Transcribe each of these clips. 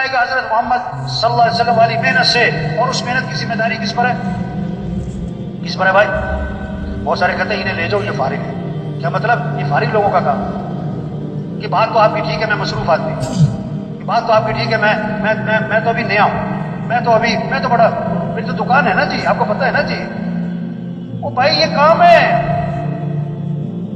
آئے گا حضرت محمد صلی اللہ علیہ وسلم والی محنت سے، اور اس محنت کی ذمہ داری کس پر ہے؟ کس پر ہے بھائی؟ بہت سارے کہتے ہیں انہیں لے جاؤ، یہ فارغ ہے۔ کیا مطلب؟ یہ فارغ لوگوں کا کام کہ بات تو آپ کی ٹھیک ہے، میں مصروف آدمی، بات تو آپ کی ٹھیک ہے، میں تو ابھی نیا ہوں، میں تو بڑا، میری تو دکان ہے نا جی، آپ کو پتہ ہے نا جی۔ وہ بھائی یہ کام ہے۔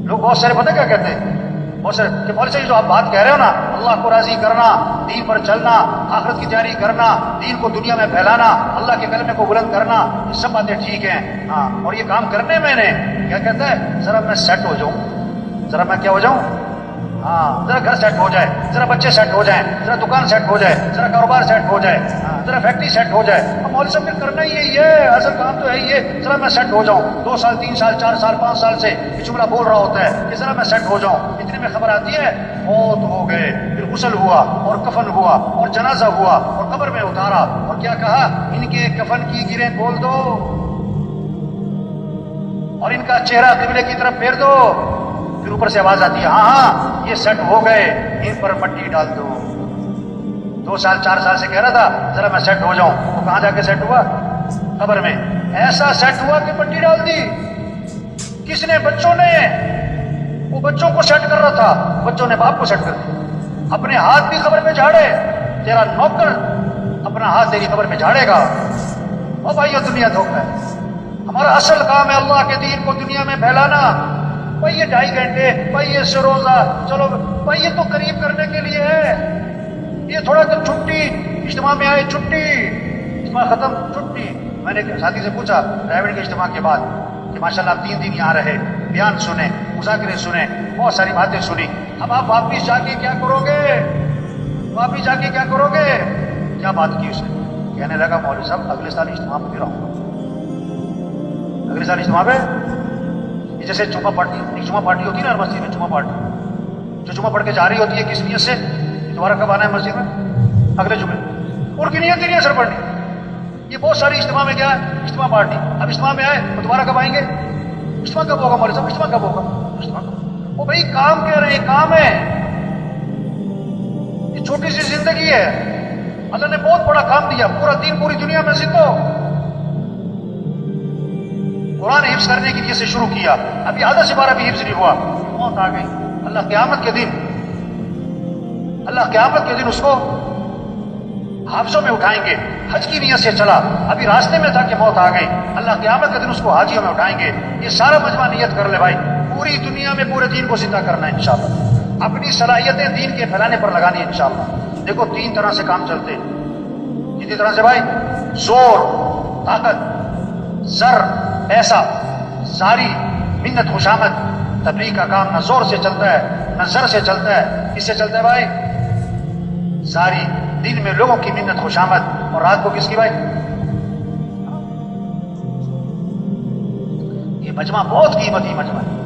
لوگ بہت سارے پتہ کیا کہتے ہیں، بہت سارے کہ مولوی صاحب جو آپ بات کہہ رہے ہو نا، اللہ کو راضی کرنا، دین پر چلنا، آخرت کی تیاری کرنا، دین کو دنیا میں پھیلانا، اللہ کے کلمے کو بلند کرنا، یہ سب باتیں ٹھیک ہیں، ہاں، اور یہ کام کرنے میں نے کیا کہتا ہے، ذرا میں سیٹ ہو جاؤں، ذرا میں کیا ہو جاؤں، ہاں، ذرا گھر سیٹ ہو جائے، ذرا بچے سیٹ ہو جائیں، ذرا دکان سیٹ ہو جائے، ذرا کاروبار سیٹ ہو جائے، ذرا فیکٹری سیٹ ہو جائے۔ اب مولوی صاحب نے کرنا ہی یہی ہے، اصل کام تو ہے یہ، ذرا میں سیٹ ہو جاؤں، 2 سال 3 سال 4 سال 5 سال سے یہ جملہ بول رہا ہوتا ہے کہ ذرا میں سیٹ ہو جاؤں، اتنے میں خبر آتی ہے موت ہو گئے، پھر غسل ہوا اور کفن ہوا اور جنازہ ہوا اور قبر میں اتارا، اور کیا کہا، ان کے کفن کی گریں کھول دو اور ان کا چہرہ قبلے کی طرف پھیر دو۔ پھر اوپر سے آواز آتی ہے، ہاں ہاں یہ سیٹ ہو گئے، ان پر مٹی ڈال دو۔ 2 سال 4 سال سے کہہ رہا تھا ذرا میں سیٹ ہو جاؤں، وہ کہاں جا کے سیٹ ہوا؟ قبر میں۔ ایسا سیٹ ہوا کہ مٹی ڈال دی۔ کس نے؟ بچوں نے۔ وہ بچوں کو سیٹ کر رہا تھا، بچوں نے باپ کو سیٹ کر دیا۔ اپنے ہاتھ بھی قبر میں جھاڑے، تیرا نوکر اپنا ہاتھ تیری قبر میں جھاڑے گا۔ اور بھائی یہ دنیا دھوکہ ہے۔ ہمارا اصل کام ہے اللہ کے دین کو دنیا میں پھیلانا۔ بھائی یہ 2.5 گھنٹے، بھائی یہ روزہ، چلو بھائی یہ تو قریب کرنے کے لیے ہے، یہ تھوڑا کہ چھٹی، اجتماع میں آئے چھٹی، اجتماع ختم چھٹی۔ میں نے ساتھی سے پوچھا ڈرائیور کے اجتماع کے بعد کہ ماشاءاللہ آپ 3 دن یہاں رہے، بیان سنے، مذاکرے سنے، بہت ساری باتیں سنی، اب آپ واپس جا کے کیا کرو گے؟ واپس جا کے کیا کرو گے؟ کیا بات کی اس نے؟ کہنے لگا مولوی صاحب اگلے سال اجتماع پہ بھی رہوں گا، اگلے سال اجتماع پہ۔ جیسے جمعہ پارٹی، ایک جمعہ پارٹی ہوتی ہے نا ہر مسجد میں، جمعہ پارٹی جو جمعہ پڑھ کے جا رہی ہوتی ہے، کس نیت سے؟ دوبارہ کب آنا ہے مسجد میں؟ اگلے جمعے۔ ان کی نیت ہی نہیں ہے سر پڑھنی۔ یہ بہت ساری اجتماع میں کیا ہے؟ اجتماع پارٹی۔ اب اجتماع میں آئے تو دوبارہ کب آئیں گے؟ اجتماع کب ہوگا مولوی صاحب؟ اجتماع کب ہوگا؟ اجتماع کب؟ وہ بھائی کام کہہ رہے ہیں، کام ہے، یہ چھوٹی سی زندگی ہے، اللہ نے بہت بڑا کام دیا، پورا دین پوری دنیا میں سیکھو۔ قرآن حفظ کرنے کی نیت سے شروع کیا، ابھی آدھا سے بارہ بھی حفظ نہیں ہوا، موت آ گئی۔ اللہ قیامت کے دن، اللہ قیامت کے دن اس کو حافظوں میں اٹھائیں گے۔ حج کی نیت سے چلا، ابھی راستے میں تھا کہ موت آ گئی، اللہ قیامت کے دن اس کو حاجیوں میں اٹھائیں گے۔ یہ سارا مجمع نیت کر لے بھائی، پوری دنیا میں پورے دین کو زندہ کرنا ہے انشاءاللہ، اپنی صلاحیتیں دین کے پھیلانے پر لگانی ہے انشاءاللہ۔ دیکھو 3 طرح سے کام چلتے ہیں، کتنی طرح سے بھائی؟ زور، طاقت، زر، پیسہ، زاری، منت، خوشامد۔ تبلیغ کا کام نہ زور سے چلتا ہے نہ زر سے چلتا ہے، کس سے چلتا ہے بھائی؟ زاری، دن میں لوگوں کی منت خوشامد، اور رات کو کس کی بھائی؟ یہ مجمع بہت قیمتی مجمع ہے،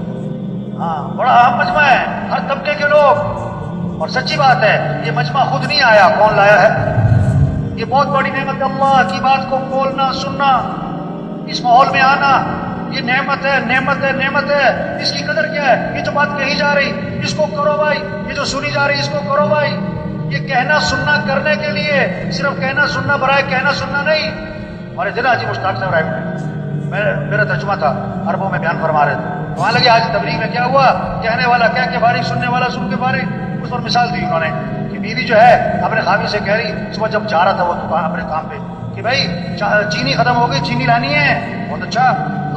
ہاں بڑا اہم مجمع ہے، ہر طبقے کے لوگ۔ اور سچی بات ہے یہ مجمع خود نہیں آیا، کون لایا ہے؟ یہ بہت بڑی نعمت، اللہ کی بات کو بولنا، سننا، اس ماحول میں آنا، یہ نعمت ہے، نعمت ہے، نعمت ہے۔ اس کی قدر کیا ہے؟ یہ جو بات کہی جا رہی اس کو کرو بھائی، یہ جو سنی جا رہی اس کو کرو بھائی۔ یہ کہنا سننا کرنے کے لیے، صرف کہنا سننا برائے کہنا سننا نہیں۔ ہمارے ضلع حاجی مشتاق صاحب رائے، میرا ترجمہ تھا، عربوں میں بیان فرما رہے تھے، وہاں لگے آج تبلیغ میں کیا ہوا، کہنے والا کہہ کے فارغ، سننے والا سن کے فارغ۔ اس پر مثال دی انہوں نے کہ بیوی جو ہے اپنے خاوند سے کہہ رہی، صبح جب جا رہا تھا وہ دکان اپنے کام پہ، کہ بھائی چینی ختم ہو گئی، چینی لانی ہے، بہت اچھا۔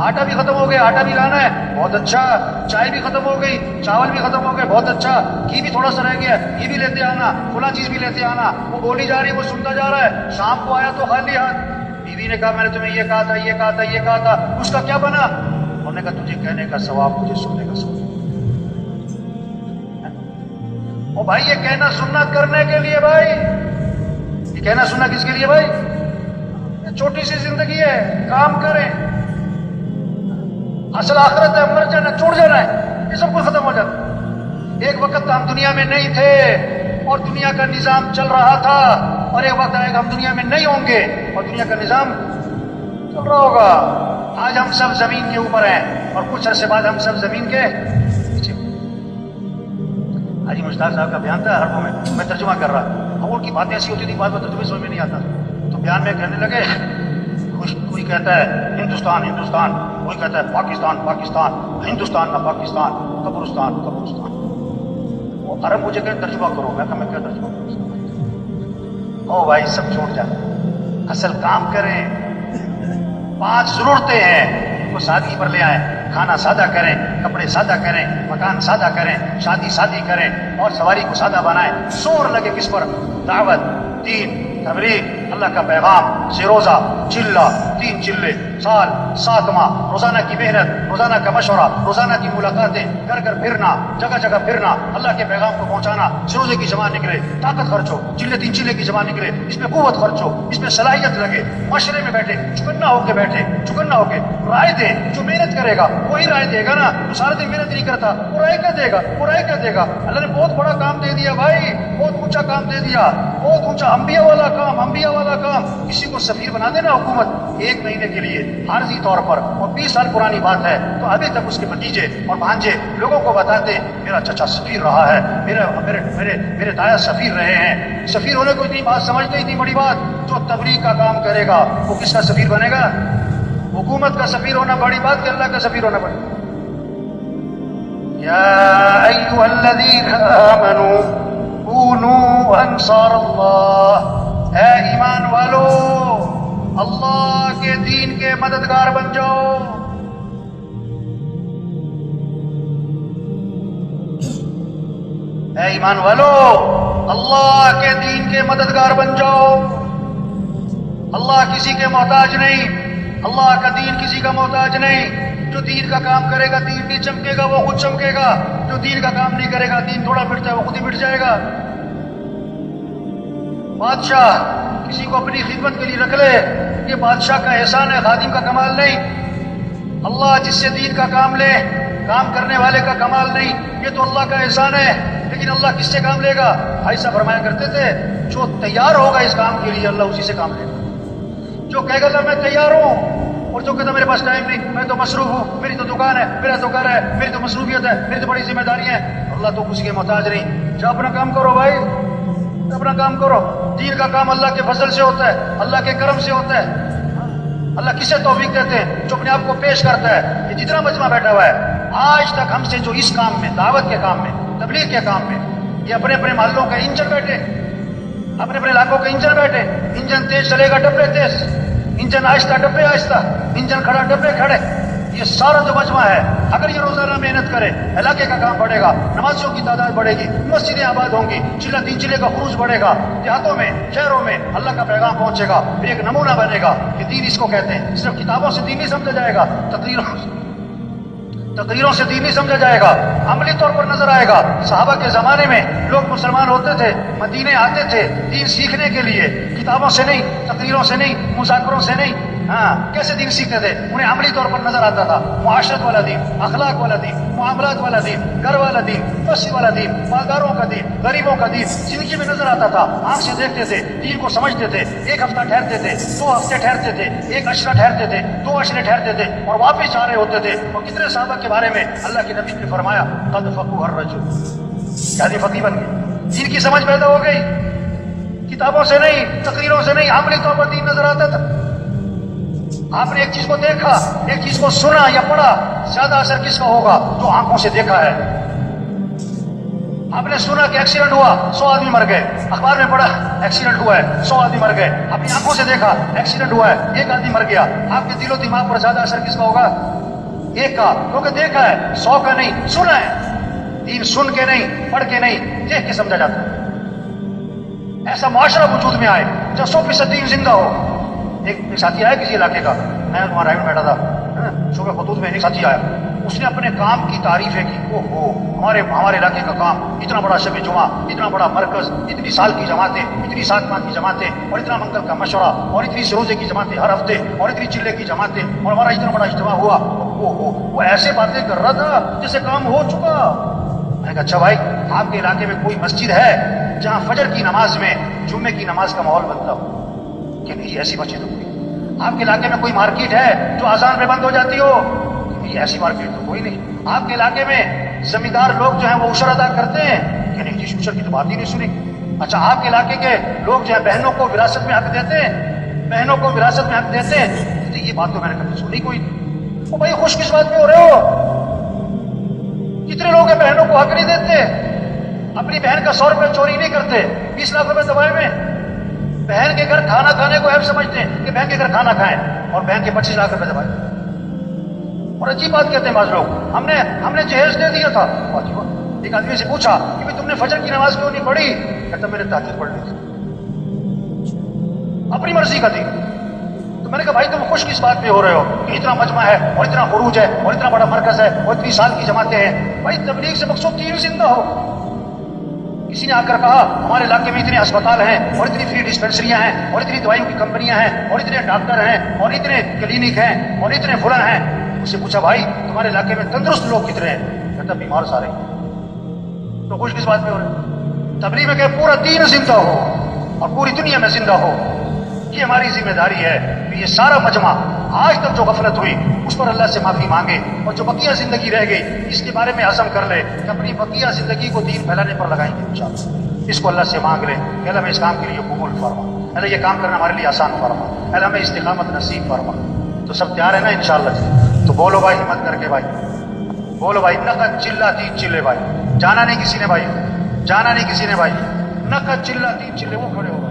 آٹا بھی ختم ہو گیا، آٹا بھی لانا ہے، بہت اچھا۔ چائے بھی ختم ہو گئی، چاول بھی ختم ہو گئے، بہت اچھا۔ گھی بھی تھوڑا سا رہ گیا، یہ بھی لیتے آنا، فلاں چیز بھی لیتے آنا۔ وہ بولی جا رہی ہے، وہ سنتا جا رہا ہے۔ شام کو آیا تو خالی ہاتھ، بیوی نے کہا میں نے تمہیں یہ کہا تھا، یہ کہا تھا، یہ کہا تھا، اس کا کیا بنا؟ انہوں نے کہا تجھے کہنے کا ثواب، مجھے سننے کا ثواب۔ او بھائی یہ کہنا سننا کرنے کے لیے بھائی، یہ کہنا سننا کس کے لیے بھائی؟ چھوٹی سی زندگی ہے، کام کریں، اصل آخرت ہے، مر جانا، چھوڑ جانا ہے، یہ سب کچھ ختم ہو جاتا ہے۔ ایک وقت ہم دنیا میں نہیں تھے اور دنیا کا نظام چل رہا تھا، اور ایک وقت آئے گا ہم دنیا میں نہیں ہوں گے اور دنیا کا نظام چل رہا ہوگا۔ آج ہم سب زمین کے اوپر ہیں اور کچھ عرصے بعد ہم سب زمین کے نیچے۔ حاجی مشتاق صاحب کا بیان تھا عربوں میں ترجمہ کر رہا، اب ان کی باتیں ایسی ہوتی تھی بات بات تمہیں سمجھ میں نہیں آتا. تو بیان میں کہنے لگے کوئی کہتا ہے ہندوستان ہندوستان، کوئی کہتا ہے پاکستان پاکستان، ہندوستان نہ پاکستان، قبرستان قبرستان. وہ عرب مجھے کہ ترجمہ کرو، میں کہا میں کیا ترجمہ کروں؟ او بھائی سب چھوڑ جائیں، اصل کام کریں. 5 ضرورتیں ہیں ان کو سادگی پر لے آئیں. کھانا سادہ کریں، کپڑے سادہ کریں، مکان سادہ کریں، شادی سادی کریں اور سواری کو سادہ بنائیں. زور لگے کس پر؟ دعوت، دین، تبلیغ، اللہ کا پیغام، سے روزہ، چلہ، 3 چلے، سال 7 ماہ، روزانہ کی محنت، روزانہ کا مشورہ، روزانہ کی ملاقاتیں، گھر گھر پھرنا، جگہ جگہ پھرنا، اللہ کے پیغام کو پہنچانا. سے روزے کی جمع نکلے، طاقت خرچ ہو، 3 چلے کی جمع نکلے، اس میں قوت خرچ ہو، اس میں صلاحیت لگے، معاشرے میں بیٹھے چکنا ہو کے بیٹھے، چکنا ہو کے رائے دیں. جو محنت کرے گا وہی رائے دے گا نا. جو سارے دن محنت نہیں کرتا وہ رائے کیا دے گا؟ وہ رائے کیا دے گا؟ اللہ نے بہت بڑا کام دے دیا بھائی، بہت اونچا کام دے دیا، بہت اونچا، انبیاء والا کام، انبیاء والا کام. کسی کو سفیر بنا دینا حکومت 1 مہینے کے لیے عارضی طور پر، اور 20 سال پرانی بات ہے تو ابھی تک اس کے بھتیجے اور بھانجے لوگوں کو بتاتے میرا چچا سفیر رہا ہے، میرے دایا سفیر رہے ہیں. سفیر ہونے کو اتنی بات سمجھتے، اتنی بڑی بات. جو تبلیغ کا کام کرے گا وہ کس کا سفیر بنے گا؟ حکومت کا سفیر ہونا بڑی بات کہ اللہ کا سفیر ہونا بڑی. یا ایھا الذین آمنوا کونوا انصار اللہ، اے ایمان والو اللہ کے دین کے مددگار بن جاؤ. اے ایمان والو اللہ کے دین کے مددگار بن جاؤ. اللہ کسی کے محتاج نہیں، اللہ کا دین کسی کا محتاج نہیں. جو دین کا کام کرے گا دین بھی چمکے گا، وہ خود چمکے گا. جو دین کا کام نہیں کرے گا دین تھوڑا مٹتا ہے وہ خود ہی مٹ جائے گا. بادشاہ کسی کو اپنی خدمت کے لیے رکھ لے، یہ بادشاہ کا احسان ہے، خادم کا کمال نہیں. اللہ جس سے دین کا کام لے، کام کرنے والے کا کمال نہیں، یہ تو اللہ کا احسان ہے. لیکن اللہ کس سے کام لے گا؟ بھائی صاحب فرمایا کرتے تھے جو تیار ہوگا اس کام کے لیے اللہ اسی سے کام لے گا. جو کہے گا میں تیار ہوں، اور جو کہتا میرے پاس ٹائم نہیں، میں تو مصروف ہوں، میری تو دکان ہے، میرا تو گھر ہے، میری تو مصروفیت ہے، میری تو بڑی ذمہ داری ہے، اللہ تو کسی کے محتاج نہیں. جو اپنا کام کرو بھائی، اپنا کام کرو. دین کا کام اللہ کے فضل سے ہوتا ہے، اللہ کے کرم سے ہوتا ہے. اللہ کسے توفیق دیتے ہیں؟ جو اپنے آپ کو پیش کرتا ہے. یہ جتنا مجمع بیٹھا ہوا ہے آج تک ہم سے جو اس کام میں، دعوت کے کام میں، تبلیغ کے کام میں، یہ اپنے اپنے محلوں کا انجن بیٹھے، اپنے اپنے علاقوں کے انجن بیٹھے. انجن تیز چلے گا ڈبے تیز، انجن آہستہ ڈبے آہستہ، انجن کھڑا ڈبے کھڑے. یہ سارا جو مجمع ہے اگر یہ روزانہ محنت کرے علاقے کا کام بڑھے گا، نمازیوں کی تعداد بڑھے گی، مسجدیں آباد ہوں گی، 3 چلے کا خروج بڑھے گا، دیہاتوں میں شہروں میں اللہ کا پیغام پہنچے گا. پھر ایک نمونہ بنے گا کہ دین اس کو کہتے ہیں. صرف کتابوں سے دین نہیں سمجھا جائے گا، تقریروں سے دین نہیں سمجھا جائے گا، عملی طور پر نظر آئے گا. صحابہ کے زمانے میں لوگ مسلمان ہوتے تھے، مدینے آتے تھے دین سیکھنے کے لیے، کتابوں سے نہیں، تقریروں سے نہیں، مذاکروں سے نہیں. کیسے دین سیکھتے تھے؟ انہیں عملی طور پر نظر آتا تھا. معاشرت والا دین، اخلاق والا دین، معاملات والا دین، گھر والا دین، مسجد والا دین، مالداروں کا دین، غریبوں کا دین زندگی میں نظر آتا تھا. آنکھ سے دیکھتے تھے، دین کو سمجھتے تھے. 1 ہفتہ ٹھہرتے تھے، 2 ہفتے ٹھہرتے تھے، 1 عشرہ ٹھہرتے تھے، 2 عشرے ٹھہرتے تھے اور واپس آ رہے ہوتے تھے. اور کتنے صحابہ کے بارے میں اللہ کے نبی نے فرمایا قد فقہ الرجل، یعنی فقیہ بن گئے، دین کی سمجھ پیدا ہو گئی. کتابوں سے نہیں، تقریروں سے نہیں، عملی طور پر دین نظر آتا تھا. آپ نے ایک چیز کو دیکھا، ایک چیز کو سنا یا پڑھا، زیادہ اثر کس کا ہوگا؟ جو آنکھوں سے دیکھا ہے. آپ نے سنا کہ ایکسیڈنٹ ہوا، 100 آدمی مر گئے، اخبار میں پڑھا ایکسیڈنٹ ہوا ہے، 100 آدمی مر گئے. اپنی آنکھوں سے دیکھا ایکسیڈنٹ ہوا ہے، 1 آدمی مر گیا. آپ کے دل و دماغ پر زیادہ اثر کس کا ہوگا؟ 1 کا، کیونکہ دیکھا ہے، 100 کا نہیں، سنا ہے. دین سن کے نہیں، پڑھ کے نہیں، دیکھ کے سمجھا جاتا ہے. ایسا معاشرہ وجود میں آئے جہاں 100% دین زندہ ہو. ایک ساتھی آیا کسی علاقے کا، میں وہاں رائے میں بیٹھا تھا، صبح خطوط میں ایک ساتھی آیا، اس نے اپنے کام کی تعریفیں کی. ہمارے علاقے کا کام، اتنا بڑا شب جمعہ، اتنا بڑا مرکز، اتنی سال کی جماعتیں، اتنی 7 ماہ کی جماعتیں، اور اتنا منگل کا مشورہ، اور اتنی روزے کی جماعتیں ہر ہفتے، اور اتنی چلے کی جماعتیں، اور ہمارا اتنا بڑا اجتماع ہوا. وہ ایسے باتیں کر رہا تھا جیسے کام ہو چکا. میں نے کہا اچھا بھائی، آپ کے علاقے میں کوئی مسجد ہے جہاں فجر کی نماز میں جمعے کی نماز کا ماحول بنتا ہو؟ کہ نہیں، ایسی مسجد تو کوئی. آپ کے علاقے میں کوئی مارکیٹ ہے جو اذان میں بند ہو جاتی ہو؟ کہ ایسی مارکیٹ تو کوئی نہیں. آپ کے علاقے میں زمیندار لوگ جو ہیں وہ عشر ادا کرتے ہیں؟ کہ نہیں جی، عشر کی تو بات ہی نہیں سنی. اچھا آپ کے علاقے کے لوگ جو ہے بہنوں کو وراثت میں حق دیتے ہیں، بہنوں کو وراثت میں حق دیتے ہیں؟ یہ بات تو میں نے کبھی سنی کوئی نہیں۔ وہ بھائی خوش کس بات پہ ہو رہے ہو؟ کتنے لوگ ہیں بہنوں کو حق نہیں دیتے، اپنی بہن کا 100 روپے چوری نہیں کرتے، 20 لاکھ روپے دبائے میں بہن کے گھر کھانا کھانے کو عیب سمجھتے ہیں کہ بہن کے گھر کھانا کھائیں، اور بہن کے 25 لاکھ روپے دبائے۔ اور عجیب بات کہتے ہیں بعض لوگ، ہم نے جہیز دے دیا تھا۔ ایک آدمی سے پوچھا کہ بھائی تم نے فجر کی نماز کیوں نہیں پڑھی؟ کہتا میں نے تہجد پڑھ لی تھی، اپنی مرضی کا تھی۔ تو میں نے کہا بھائی تم خوش کس بات پہ ہو رہے ہو کہ اتنا مجمع ہے اور اتنا خروج ہے اور اتنا بڑا مرکز ہے اور اتنی سال کی جماعتیں ہیں؟ بھائی تبلیغ سے مقصود تین زندہ ہو۔ کسی نے آ کر کہا ہمارے علاقے میں اتنے اسپتال ہیں اور اتنی فری ڈسپینسریاں ہیں اور اتنی دوائیوں کی کمپنیاں ہیں اور اتنے ڈاکٹر ہیں اور اتنے کلینک ہیں اور اتنے فلاں ہیں۔ اس سے پوچھا بھائی تمہارے علاقے میں تندرست لوگ کتنے ہیں؟ کہتا بیمار سارے۔ تو خوش کس بات پہ ہو رہے؟ تبلیغ میں کہ پورا دین زندہ ہو اور پوری دنیا میں زندہ ہو، یہ ہماری ذمہ داری ہے کہ یہ سارا مجمع آج تک جو غفلت ہوئی اس پر اللہ سے معافی مانگے، اور جو بقیہ زندگی رہ گئی اس کے بارے میں عزم کر لے کہ اپنی بقیہ زندگی کو دین پھیلانے پر لگائیں گے انشاءاللہ۔ اس کو اللہ سے مانگ لے کہ اللہ ہمیں اس کام کے لیے قبول فرما، اللہ یہ کام کرنا ہمارے لیے آسان فرما، اللہ ہمیں استقامت نصیب فرما۔ تو سب تیار ہے نا انشاءاللہ جی؟ تو بولو بھائی ہمت کر کے، بھائی بولو بھائی، نقد چلہ تین چلے بھائی، جانا نہیں کسی نے بھائی، جانا نہیں کسی نے بھائی، نقد چلہ تین چلے، وہ کھڑے ہو